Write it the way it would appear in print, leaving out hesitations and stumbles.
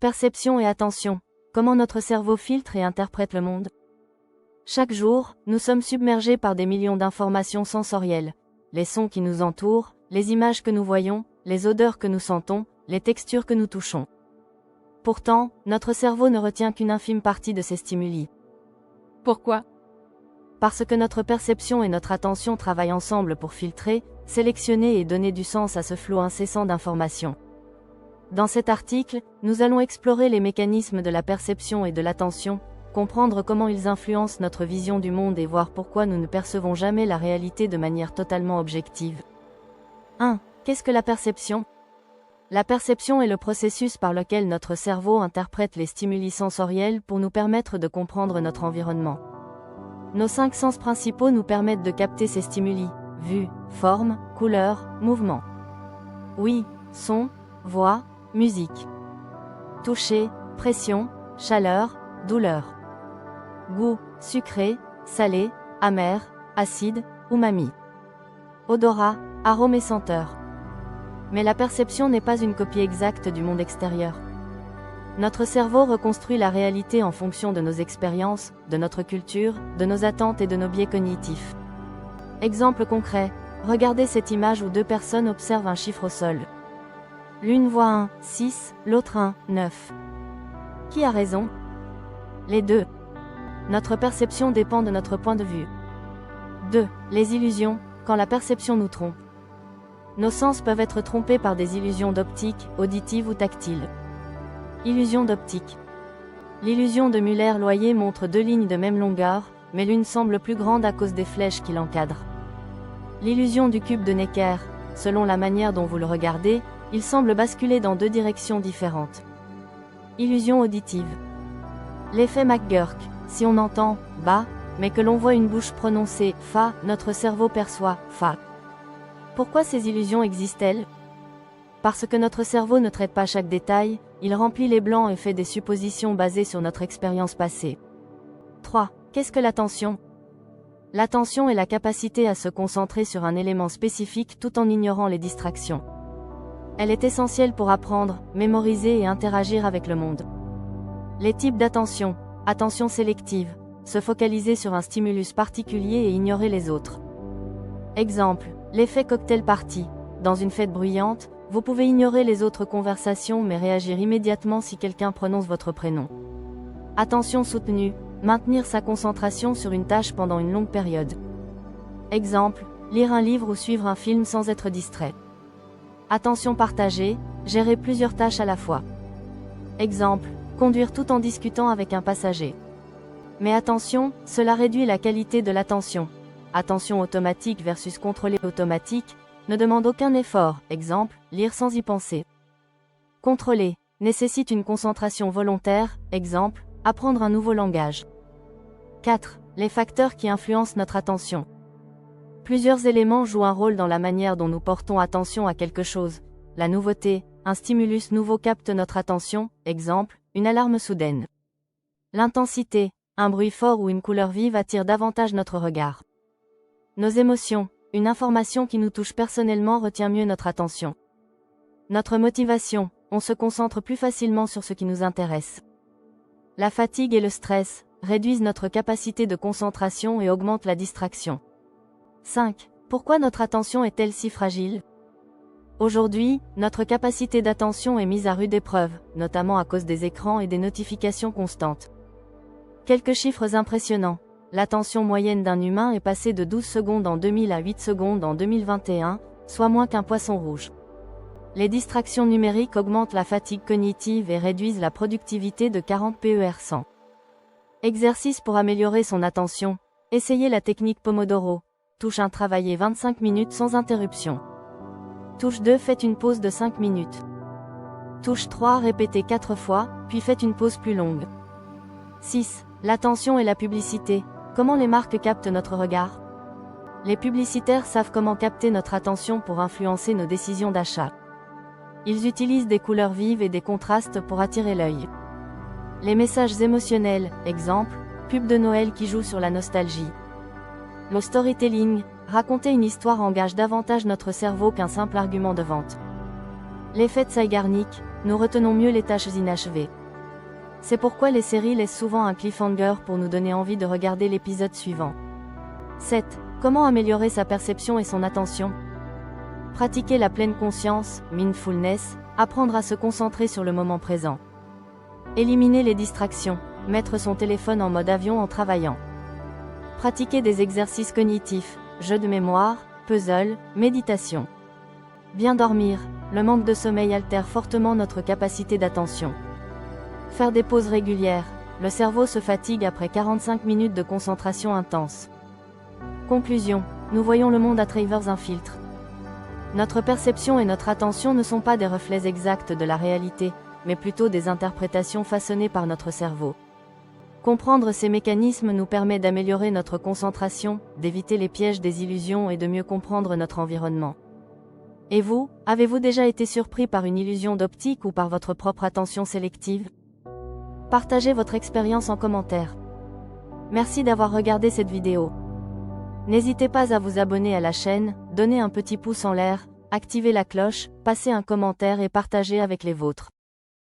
Perception et attention. Comment notre cerveau filtre et interprète le monde? Chaque jour, nous sommes submergés par des millions d'informations sensorielles. Les sons qui nous entourent, les images que nous voyons, les odeurs que nous sentons, les textures que nous touchons. Pourtant, notre cerveau ne retient qu'une infime partie de ces stimuli. Pourquoi? Parce que notre perception et notre attention travaillent ensemble pour filtrer, sélectionner et donner du sens à ce flot incessant d'informations. Dans cet article, nous allons explorer les mécanismes de la perception et de l'attention, comprendre comment ils influencent notre vision du monde et voir pourquoi nous ne percevons jamais la réalité de manière totalement objective. 1. Qu'est-ce que la perception? La perception est le processus par lequel notre cerveau interprète les stimuli sensoriels pour nous permettre de comprendre notre environnement. Nos 5 sens principaux nous permettent de capter ces stimuli: vue, forme, couleur, mouvement. Oui, son, voix, musique. Toucher, pression, chaleur, douleur. Goût, sucré, salé, amer, acide, umami. Odorat, arôme et senteur. Mais la perception n'est pas une copie exacte du monde extérieur. Notre cerveau reconstruit la réalité en fonction de nos expériences, de notre culture, de nos attentes et de nos biais cognitifs. Exemple concret, regardez cette image où 2 personnes observent un chiffre au sol. L'une voit un 6, l'autre un 9. Qui a raison? Les deux. Notre perception dépend de notre point de vue. 2. Les illusions, quand la perception nous trompe. Nos sens peuvent être trompés par des illusions d'optique, auditives ou tactiles. Illusion d'optique. L'illusion de Muller-Loyer montre 2 lignes de même longueur, mais l'une semble plus grande à cause des flèches qui l'encadrent. L'illusion du cube de Necker, selon la manière dont vous le regardez, il semble basculer dans 2 directions différentes. Illusion auditive. L'effet McGurk, si on entend « ba », mais que l'on voit une bouche prononcer « fa », notre cerveau perçoit « fa ». Pourquoi ces illusions existent-elles? Parce que notre cerveau ne traite pas chaque détail, il remplit les blancs et fait des suppositions basées sur notre expérience passée. 3. Qu'est-ce que l'attention? L'attention est la capacité à se concentrer sur un élément spécifique tout en ignorant les distractions. Elle est essentielle pour apprendre, mémoriser et interagir avec le monde. Les types d'attention: attention sélective, se focaliser sur un stimulus particulier et ignorer les autres. Exemple, l'effet cocktail party. Dans une fête bruyante, vous pouvez ignorer les autres conversations mais réagir immédiatement si quelqu'un prononce votre prénom. Attention soutenue, maintenir sa concentration sur une tâche pendant une longue période. Exemple, lire un livre ou suivre un film sans être distrait. Attention partagée, gérer plusieurs tâches à la fois. Exemple, conduire tout en discutant avec un passager. Mais attention, cela réduit la qualité de l'attention. Attention automatique versus contrôlée automatique ne demande aucun effort. Exemple, lire sans y penser. Contrôlée nécessite une concentration volontaire. Exemple, apprendre un nouveau langage. 4. Les facteurs qui influencent notre attention. Plusieurs éléments jouent un rôle dans la manière dont nous portons attention à quelque chose. La nouveauté, un stimulus nouveau capte notre attention, exemple, une alarme soudaine. L'intensité, un bruit fort ou une couleur vive attire davantage notre regard. Nos émotions, une information qui nous touche personnellement retient mieux notre attention. Notre motivation, on se concentre plus facilement sur ce qui nous intéresse. La fatigue et le stress réduisent notre capacité de concentration et augmentent la distraction. 5. Pourquoi notre attention est-elle si fragile? Aujourd'hui, notre capacité d'attention est mise à rude épreuve, notamment à cause des écrans et des notifications constantes. Quelques chiffres impressionnants. L'attention moyenne d'un humain est passée de 12 secondes en 2000 à 8 secondes en 2021, soit moins qu'un poisson rouge. Les distractions numériques augmentent la fatigue cognitive et réduisent la productivité de 40 PER100. Exercice pour améliorer son attention. Essayez la technique Pomodoro. Touche 1, travaillez 25 minutes sans interruption. Touche 2, faites une pause de 5 minutes. Touche 3, répétez 4 fois, puis faites une pause plus longue. 6. L'attention et la publicité. Comment les marques captent notre regard? Les publicitaires savent comment capter notre attention pour influencer nos décisions d'achat. Ils utilisent des couleurs vives et des contrastes pour attirer l'œil. Les messages émotionnels, exemple, pub de Noël qui joue sur la nostalgie. Le storytelling, raconter une histoire engage davantage notre cerveau qu'un simple argument de vente. L'effet Zeigarnik, nous retenons mieux les tâches inachevées. C'est pourquoi les séries laissent souvent un cliffhanger pour nous donner envie de regarder l'épisode suivant. 7. Comment améliorer sa perception et son attention? Pratiquer la pleine conscience, mindfulness, apprendre à se concentrer sur le moment présent. Éliminer les distractions, mettre son téléphone en mode avion en travaillant. Pratiquer des exercices cognitifs, jeux de mémoire, puzzle, méditation. Bien dormir, le manque de sommeil altère fortement notre capacité d'attention. Faire des pauses régulières, le cerveau se fatigue après 45 minutes de concentration intense. Conclusion, nous voyons le monde à travers un filtre. Notre perception et notre attention ne sont pas des reflets exacts de la réalité, mais plutôt des interprétations façonnées par notre cerveau. Comprendre ces mécanismes nous permet d'améliorer notre concentration, d'éviter les pièges des illusions et de mieux comprendre notre environnement. Et vous, avez-vous déjà été surpris par une illusion d'optique ou par votre propre attention sélective? Partagez votre expérience en commentaire. Merci d'avoir regardé cette vidéo. N'hésitez pas à vous abonner à la chaîne, donner un petit pouce en l'air, activer la cloche, passer un commentaire et partager avec les vôtres.